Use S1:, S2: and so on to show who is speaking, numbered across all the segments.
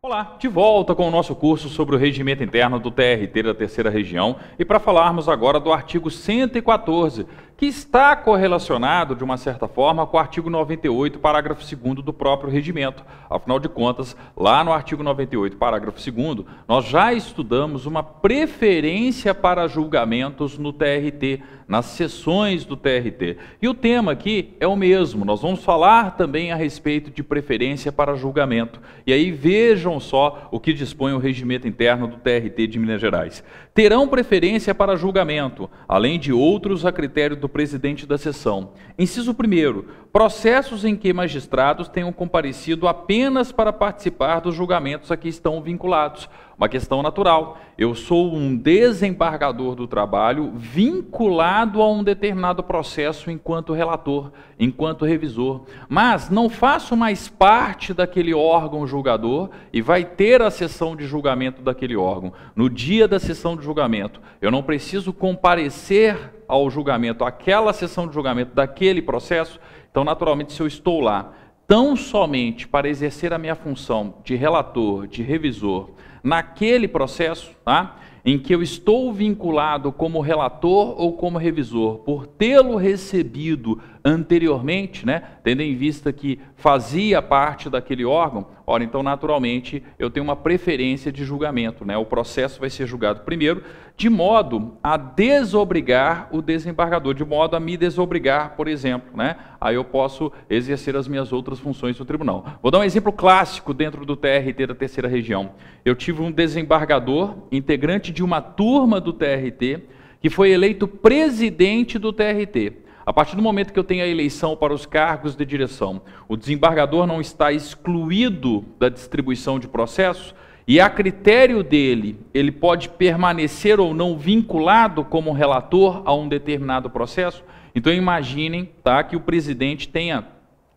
S1: Olá, de volta com o nosso curso sobre o regimento interno do TRT da Terceira Região e para falarmos agora do artigo 114, que está correlacionado, de uma certa forma, com o artigo 98, parágrafo 2º do próprio regimento. Afinal de contas, lá no artigo 98, parágrafo 2º, nós já estudamos uma preferência para julgamentos no TRT, nas sessões do TRT. E o tema aqui é o mesmo, nós vamos falar também a respeito de preferência para julgamento. E aí vejam só o que dispõe o regimento interno do TRT de Minas Gerais. Terão preferência para julgamento, além de outros a critério do presidente da sessão. Inciso 1º, processos em que magistrados tenham comparecido apenas para participar dos julgamentos a que estão vinculados. Uma questão natural. Eu sou um desembargador do trabalho vinculado a um determinado processo enquanto relator, enquanto revisor, mas não faço mais parte daquele órgão julgador e vai ter a sessão de julgamento daquele órgão. No dia da sessão de julgamento, eu não preciso comparecer ao julgamento, àquela sessão de julgamento daquele processo. Então, naturalmente, se eu estou lá tão somente para exercer a minha função de relator, de revisor, naquele processo, tá, em que eu estou vinculado como relator ou como revisor, por tê-lo recebido anteriormente, né, tendo em vista que fazia parte daquele órgão, ora, então, naturalmente, eu tenho uma preferência de julgamento, né, o processo vai ser julgado primeiro, de modo a desobrigar o desembargador, de modo a me desobrigar, por exemplo, né, aí eu posso exercer as minhas outras funções no tribunal. Vou dar um exemplo clássico dentro do TRT da Terceira Região. Eu tive um desembargador, integrante de uma turma do TRT, que foi eleito presidente do TRT. A partir do momento que eu tenho a eleição para os cargos de direção, o desembargador não está excluído da distribuição de processos e a critério dele, ele pode permanecer ou não vinculado como relator a um determinado processo. Então imaginem, tá, que o presidente tenha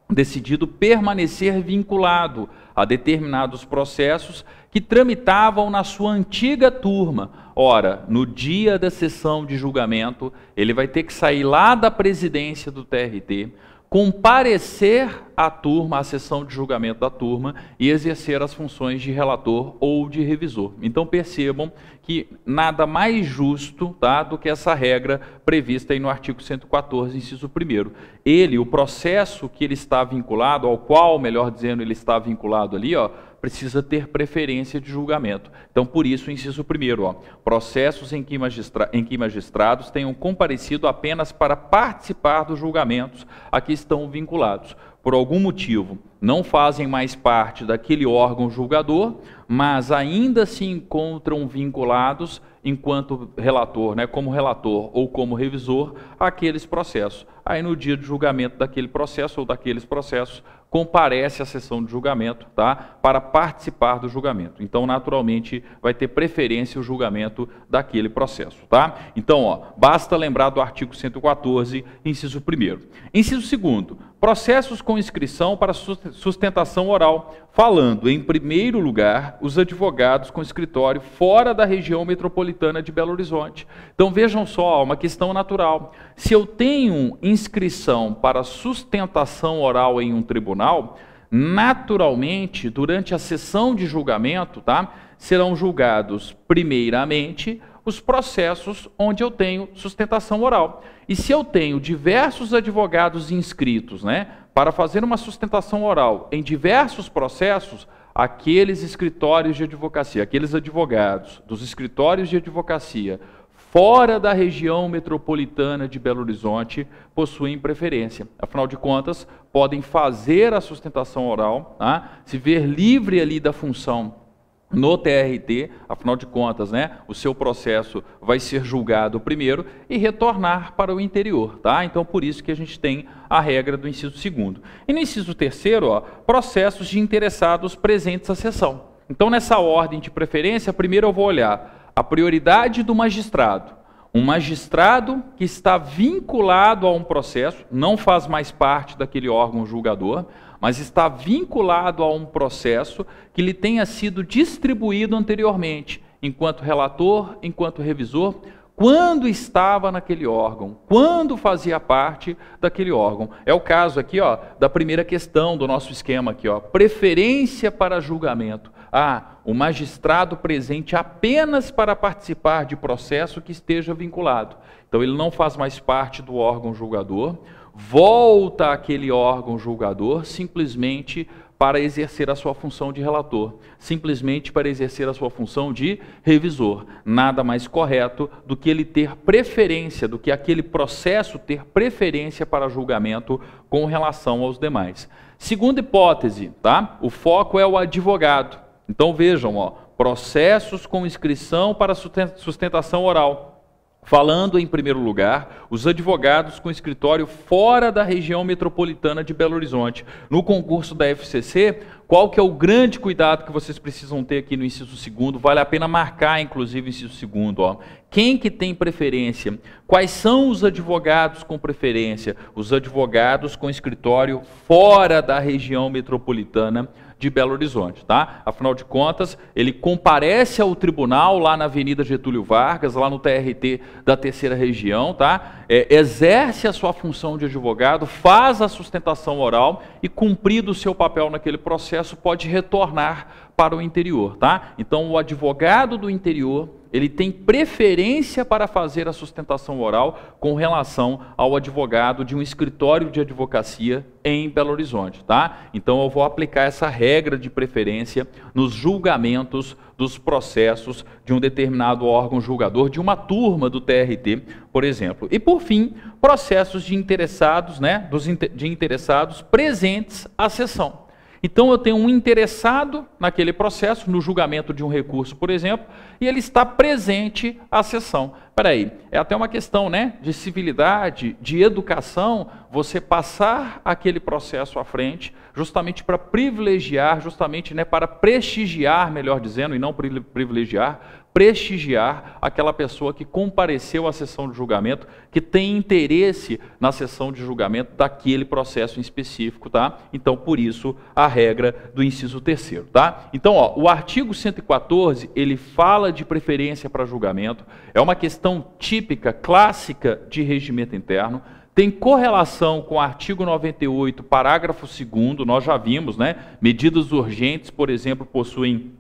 S1: decidido permanecer vinculado a determinados processos que tramitavam na sua antiga turma. Ora, no dia da sessão de julgamento, ele vai ter que sair lá da presidência do TRT, comparecer à turma, à sessão de julgamento da turma e exercer as funções de relator ou de revisor. Então percebam que nada mais justo, tá, do que essa regra prevista aí no artigo 114, inciso 1º. Ele, o processo que ele está vinculado, ao qual, melhor dizendo, ele está vinculado ali, ó, precisa ter preferência de julgamento. Então, por isso, o inciso 1º, ó, processos em que magistrados tenham comparecido apenas para participar dos julgamentos a que estão vinculados. Por algum motivo, não fazem mais parte daquele órgão julgador, mas ainda se encontram vinculados enquanto relator, né, como relator ou como revisor, àqueles processos. Aí, no dia de julgamento daquele processo ou daqueles processos, comparece à sessão de julgamento, tá, para participar do julgamento. Então, naturalmente, vai ter preferência o julgamento daquele processo. Tá? Então, ó, basta lembrar do artigo 114, inciso 1º. Inciso 2º, processos com inscrição para sustentação oral, falando, em primeiro lugar, os advogados com escritório fora da região metropolitana de Belo Horizonte. Então, vejam só, uma questão natural. Se eu tenho inscrição para sustentação oral em um tribunal, naturalmente, durante a sessão de julgamento, tá, serão julgados, primeiramente, os processos onde eu tenho sustentação oral. E se eu tenho diversos advogados inscritos, né, para fazer uma sustentação oral em diversos processos, aqueles escritórios de advocacia, aqueles advogados dos escritórios de advocacia fora da região metropolitana de Belo Horizonte possuem preferência. Afinal de contas, podem fazer a sustentação oral, tá, se ver livre ali da função no TRT, afinal de contas, né, o seu processo vai ser julgado primeiro e retornar para o interior, tá? Então, por isso que a gente tem a regra do inciso 2º. E no inciso 3º, ó, processos de interessados presentes à sessão. Então, nessa ordem de preferência, primeiro eu vou olhar a prioridade do magistrado. Um magistrado que está vinculado a um processo, não faz mais parte daquele órgão julgador, mas está vinculado a um processo que lhe tenha sido distribuído anteriormente, enquanto relator, enquanto revisor, quando estava naquele órgão, quando fazia parte daquele órgão. É o caso aqui, ó, da primeira questão do nosso esquema aqui, ó, preferência para julgamento. O magistrado presente apenas para participar de processo que esteja vinculado. Então ele não faz mais parte do órgão julgador, volta àquele órgão julgador simplesmente para exercer a sua função de relator, simplesmente para exercer a sua função de revisor. Nada mais correto do que ele ter preferência, do que aquele processo ter preferência para julgamento com relação aos demais. Segunda hipótese, tá? O foco é o advogado. Então vejam, ó, processos com inscrição para sustentação oral. Falando em primeiro lugar, os advogados com escritório fora da região metropolitana de Belo Horizonte. No concurso da FCC, qual que é o grande cuidado que vocês precisam ter aqui no inciso 2º? Vale a pena marcar, inclusive, o inciso 2º. Ó. Quem que tem preferência? Quais são os advogados com preferência? Os advogados com escritório fora da região metropolitana de Belo Horizonte, tá? Afinal de contas, ele comparece ao tribunal lá na Avenida Getúlio Vargas, lá no TRT da terceira região, tá? Exerce a sua função de advogado, faz a sustentação oral e, cumprido o seu papel naquele processo, pode retornar para o interior, tá? Então, o advogado do interior, ele tem preferência para fazer a sustentação oral com relação ao advogado de um escritório de advocacia em Belo Horizonte, tá? Então eu vou aplicar essa regra de preferência nos julgamentos dos processos de um determinado órgão julgador, de uma turma do TRT, por exemplo. E por fim, processos de interessados, né, de interessados presentes à sessão. Então eu tenho um interessado naquele processo, no julgamento de um recurso, por exemplo, e ele está presente à sessão. Espera aí, é até uma questão, né, de civilidade, de educação, você passar aquele processo à frente, justamente para privilegiar, justamente, né, para prestigiar, melhor dizendo, e não privilegiar, prestigiar aquela pessoa que compareceu à sessão de julgamento, que tem interesse na sessão de julgamento daquele processo em específico, tá? Então, por isso, a regra do inciso 3º, tá? Então, ó, o artigo 114, ele fala de preferência para julgamento, é uma questão típica, clássica de regimento interno, tem correlação com o artigo 98, parágrafo 2º, nós já vimos, né? Medidas urgentes, por exemplo, possuem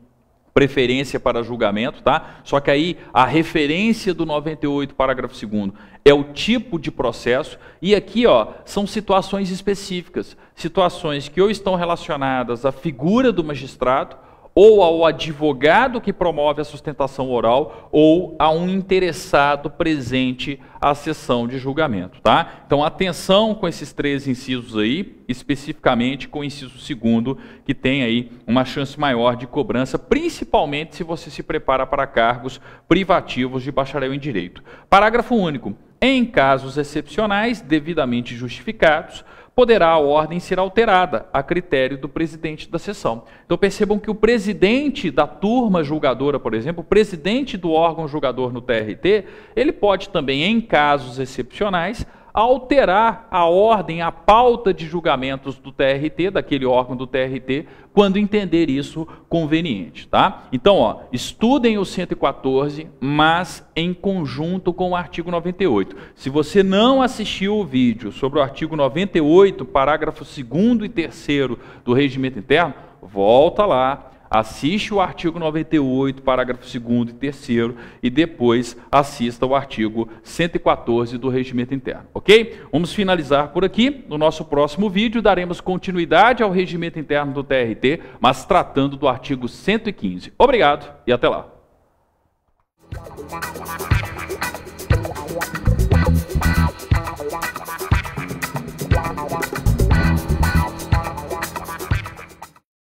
S1: preferência para julgamento, tá? Só que aí a referência do 98, parágrafo 2º, é o tipo de processo, e aqui, ó, são situações específicas, situações que ou estão relacionadas à figura do magistrado, ou ao advogado que promove a sustentação oral, ou a um interessado presente à sessão de julgamento, tá? Então, atenção com esses 3 incisos aí, especificamente com o inciso 2º, que tem aí uma chance maior de cobrança, principalmente se você se prepara para cargos privativos de bacharel em Direito. Parágrafo único. Em casos excepcionais, devidamente justificados, poderá a ordem ser alterada a critério do presidente da sessão. Então percebam que o presidente da turma julgadora, por exemplo, o presidente do órgão julgador no TRT, ele pode também, em casos excepcionais, alterar a ordem, a pauta de julgamentos do TRT, daquele órgão do TRT, quando entender isso conveniente, tá? Então, ó, estudem o 114, mas em conjunto com o artigo 98. Se você não assistiu o vídeo sobre o artigo 98, parágrafo 2º e 3º do regimento interno, volta lá, assiste o artigo 98, parágrafo 2º e 3º, e depois assista o artigo 114 do regimento interno, ok? Vamos finalizar por aqui. No nosso próximo vídeo daremos continuidade ao regimento interno do TRT, mas tratando do artigo 115. Obrigado e até lá.